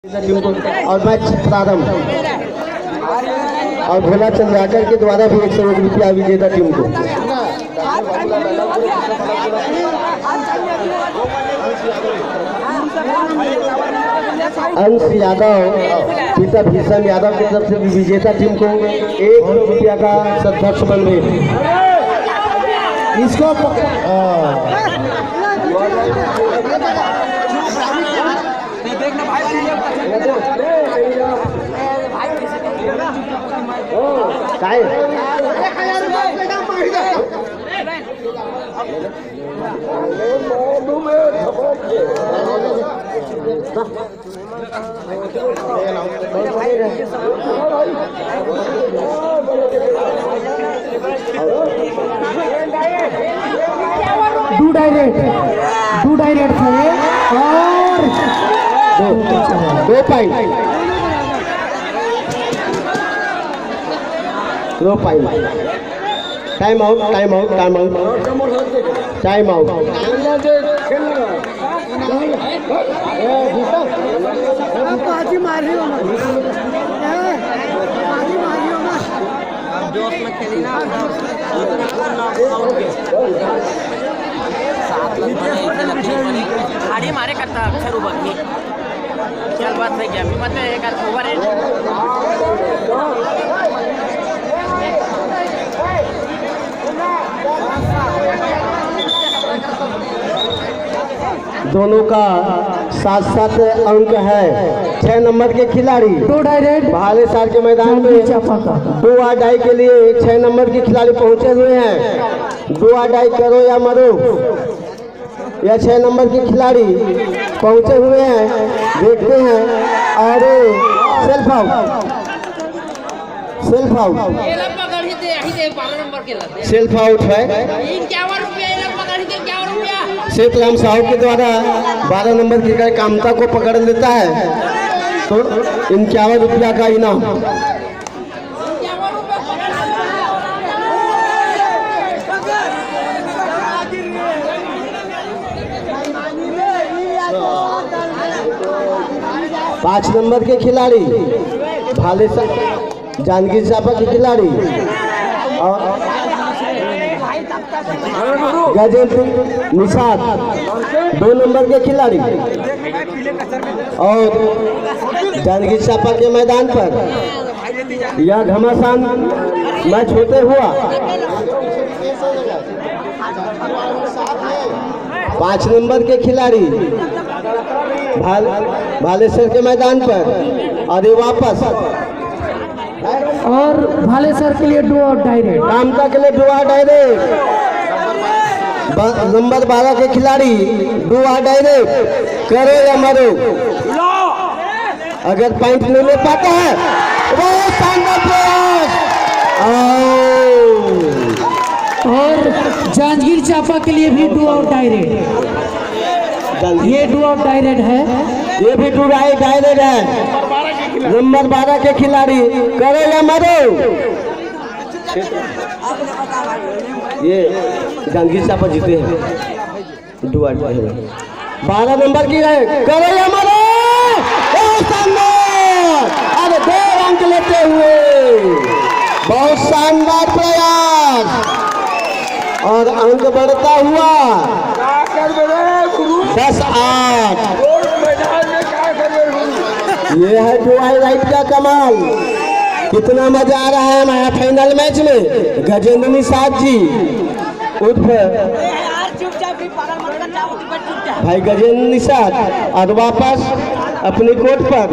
Team को और match प्रारंभ और भोला चंद्राकर के द्वारा भी 101 रुपया विजेता टीम को। अंश यादव पिता भीषण यादव की तरफ से विजेता टीम को 100 रुपया का सदस्य बन गए। इसको काय डू डायरेक्ट है और दो पॉइंट टाइम आउट जोश में खेली ना खाड़ी मारे करता अक्सर उबकी चल बात है क्या मत एक ओवर है। दोनों का 7-7 अंक है। 6 नंबर के खिलाड़ी डू डायरेक्ट भाले सार के मैदान में दो आडाई के लिए 6 नंबर के खिलाड़ी पहुंचे हुए हैं। दो आडाई करो या मरो, या 6 नंबर के खिलाड़ी पहुंचे हुए हैं। देखते हैं और सेल्फ आउट है। शेखराम साहू के द्वारा 12 नंबर की कामता को पकड़ लेता है तो 51 रुपया का इनाम। पाँच नंबर के खिलाड़ी भाले जानकी चापा के खिलाड़ी और गजेंद्र निषाद 2 नंबर के खिलाड़ी और जानकी चापा के मैदान पर यह घमासान मैच होते हुआ 5 नंबर के खिलाड़ी भालेसर के मैदान पर और ये वापस और भालेसर के लिए डू और डायरेक्ट कामता के लिए डू और डायरेक्ट। नंबर 12 के खिलाड़ी डू और डायरेक्ट, करो या मरो। अगर पॉइंट नहीं ले पाता है वो शानदार प्रयास। और जांजगीर चापा के लिए भी डू और डायरेक्ट, ये डू और डायरेक्ट है, ये भी डू डायरेक्ट है। नंबर 12 के खिलाड़ी करो या मरो। ये जांजगीर चापा जीते हैं। 12 नंबर की है, करो या मरो। अरे 2 अंक लेते हुए बहुत शानदार प्रयास और अंक बढ़ता हुआ 10-8। ये है ट्वाइलाइट का कमाल। कितना मजा आ रहा है हमारा फाइनल मैच में। गजेंद्र निषाद जी उर्फ भाई गजेंद्र निषाद और वापस अपनी कोर्ट पर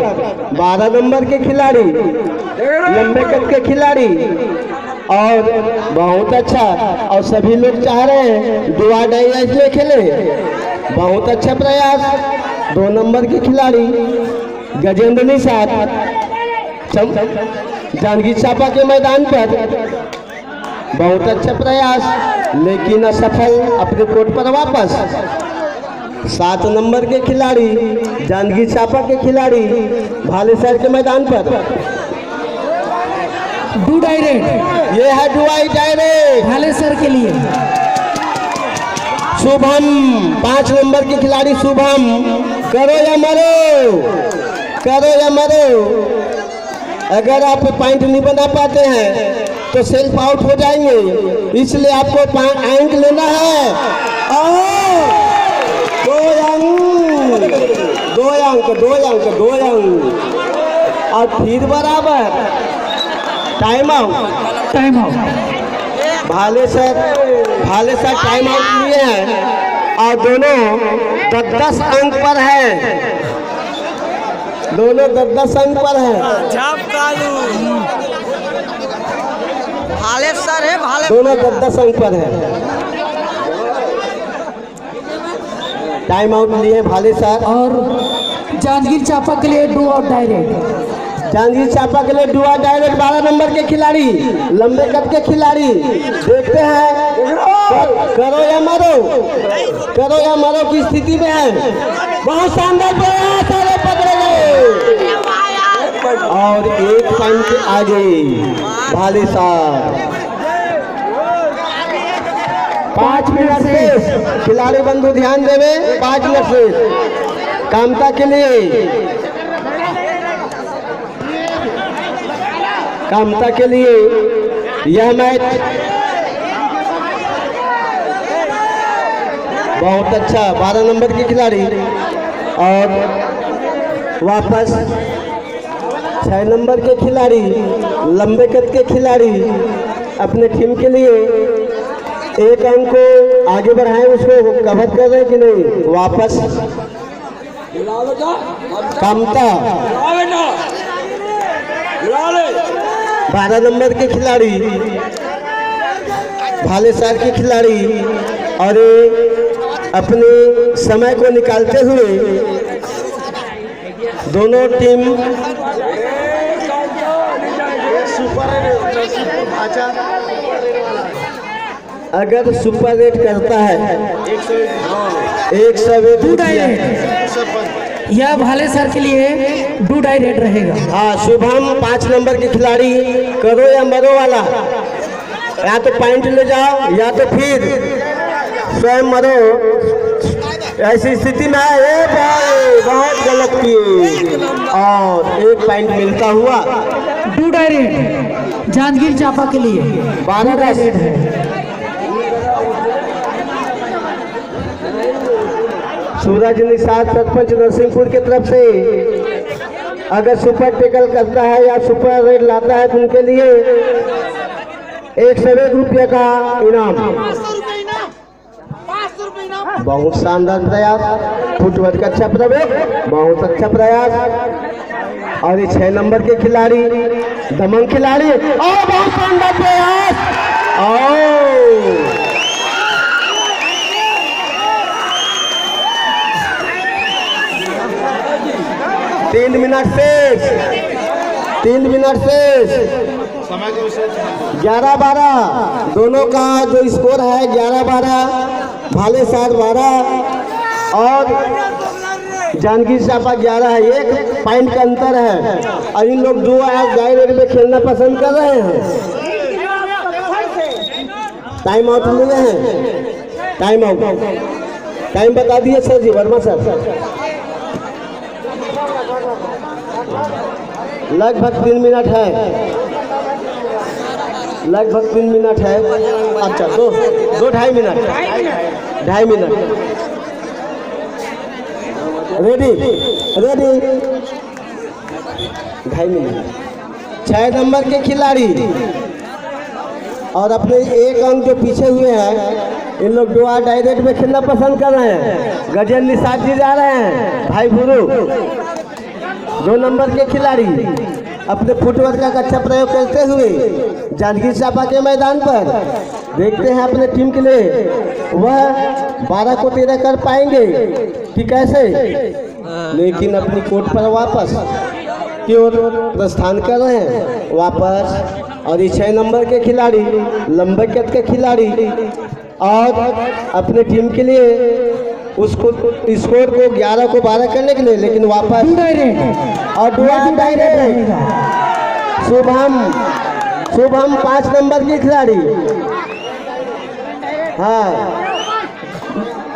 12 नंबर के खिलाड़ी लंबे कद के खिलाड़ी और बहुत अच्छा। और सभी लोग चाह रहे हैं दुआ डाई में खेले। बहुत अच्छा प्रयास। 2 नंबर के खिलाड़ी गजेंद्र निषाद जांजगीर चापा के मैदान पर बहुत अच्छा प्रयास लेकिन असफल। अपने कोर्ट पर वापस 7 नंबर के खिलाड़ी जांजगीर चापा के खिलाड़ी भालेसर के मैदान पर डू डायरेक्ट, ये है डुआई डायरेक्ट भालेसर के लिए। शुभम 5 नंबर के खिलाड़ी शुभम, करो या मरो, करो या मरो। अगर आप पॉइंट नहीं बना पाते हैं तो सेल्फ आउट हो जाएंगे, इसलिए आपको अंक लेना है। और 2 अंक 2 अंक 2 अंक 2 अंक और फिर बराबर। Time out. Time out. भाले सर टाइम आउट लिए हैं और दोनों 10-10 अंक पर हैं। दोनों 10-10 अंक पर हैं। भाले सर है भाले। दोनों 10-10 अंक पर हैं। टाइम आउट लिए भाले सर। और जांजगीर चांपा के लिए do out direct. Janjgir Champa के लिए डुआ डायरेक्ट 12 नंबर के खिलाड़ी, लंबे कद के खिलाड़ी। देखते हैं करो या मरो की स्थिति में है। बहुत शानदार प्रयास, अरे पकड़े गए और 1 पॉइंट के आगे भाले साहब। 5 मिनट से खिलाड़ी बंधु ध्यान देवे। 5 मिनट से कामता के लिए यह मैच बहुत अच्छा। 12 नंबर के खिलाड़ी और वापस 6 नंबर के खिलाड़ी, लंबे कद के खिलाड़ी अपने टीम के लिए 1 अंक को आगे बढ़ाएं, उसको कवर कर रहे हैं कि नहीं। वापस कामता 12 नंबर के खिलाड़ी, भाले सार के खिलाड़ी और अपने समय को निकालते हुए दोनों टीम अगर सुपर रेट करता है 101 यह भाले सर के लिए डू डायरेक्ट रहेगा। हाँ, शुभम 5 नंबर के खिलाड़ी, करो या मरो वाला। या तो पॉइंट ले जाओ या तो फिर स्वयं मरो। ऐसी स्थिति में है भाई, बहुत गलत किए और 1 पॉइंट मिलता हुआ डू डायरेक्ट जांजगीर चांपा के लिए 12 डायरेक्ट है। सूरज निषाद सरपंच नरसिंहपुर की तरफ से अगर सुपर टेकल करता है या सुपर रेड लाता है तो उनके लिए 101 रुपये का इनाम। बहुत शानदार प्रयास, फुटवर्क का अच्छा प्रयोग, बहुत अच्छा प्रयास। और ये 6 नंबर के खिलाड़ी, दमंग खिलाड़ी और बहुत शानदार प्रयास। और 3 मिनट शेष, 3 मिनट शेष। 11-12 दोनों का जो स्कोर है 11-12, भाले सार 12 और जांजगीर चांपा 11 है। 1 पॉइंट का अंतर है और इन लोग दो डायरेक्ट में खेलना पसंद कर रहे हैं। टाइम आउट लिए हैं, टाइम आउट। टाइम बता दिए सर जी, वर्मा सर। लगभग 3 मिनट है, लगभग 3 मिनट है। अच्छा, 2-2.5 minute, 2.5 minute. Ready 2.5 minute. 6 number के खिलाड़ी और अपने 1 अंक जो पीछे हुए हैं, इन लोग दुआ डायरेक्ट में खेलना पसंद कर रहे हैं। गजेंद्र निषाद जी जा रहे हैं, भाई गुरु 2 नंबर के खिलाड़ी अपने फुटवर्क का अच्छा प्रयोग करते हुए जांजगीर चांपा के मैदान पर। देखते हैं अपने टीम के लिए वह 12 को 13 कर पाएंगे कि कैसे, लेकिन अपनी कोर्ट पर वापस की ओर प्रस्थान कर रहे हैं। वापस और ये 6 नंबर के खिलाड़ी, लंबे कद के खिलाड़ी और अपने टीम के लिए उसको स्कोर को 11 को 12 करने के लिए, लेकिन वापस और डायरेक्ट रहेगा। शुभम 5 नंबर की खिलाड़ी। हाँ,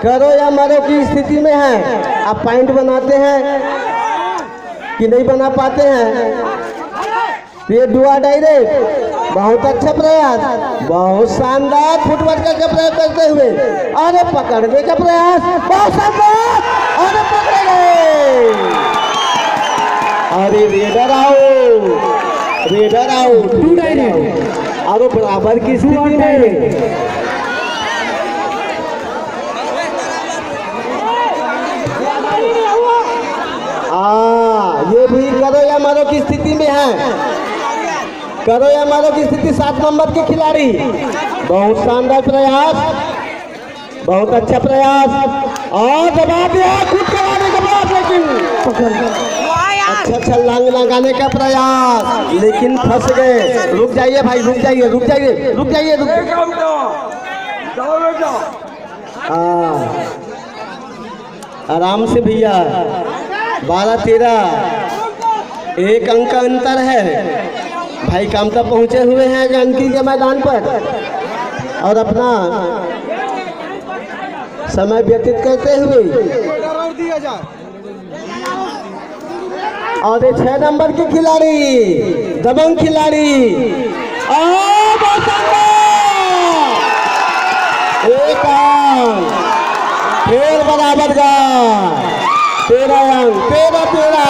करो या मरो की स्थिति में है। आप पॉइंट बनाते हैं कि नहीं बना पाते हैं? ये डुआ डायरेक्ट बहुत अच्छा प्रयास, बहुत शानदार फुटवर्क का प्रयास करते हुए, अरे पकड़ने का प्रयास, बहुत शानदार, अरे पकड़े गए, अरे raider out, raider out, 2 direct, और बराबर की 2 आउट स्थिति में डायरेक्ट। ये भी करो या मारो की स्थिति में है, करो या मारो की स्थिति 7 नंबर के खिलाड़ी, बहुत शानदार प्रयास, बहुत अच्छा प्रयास, और दबा दिया खुद कराने के बाद, लेकिन अच्छा छलांग लगाने का प्रयास, लेकिन फंस गए। रुक जाइए भाई, रुक जाइए, रुक जाइए, रुक जाइए, रुक आराम से भैया, 12-13 एक अंक का अंतर है। भाई कामता पहुंचे हुए हैं जानकी के मैदान पर और अपना समय व्यतीत करते हुए, और 6 नंबर के खिलाड़ी, दबंग खिलाड़ी, एक अंक फिर बराबर का 13 अंक, 13-13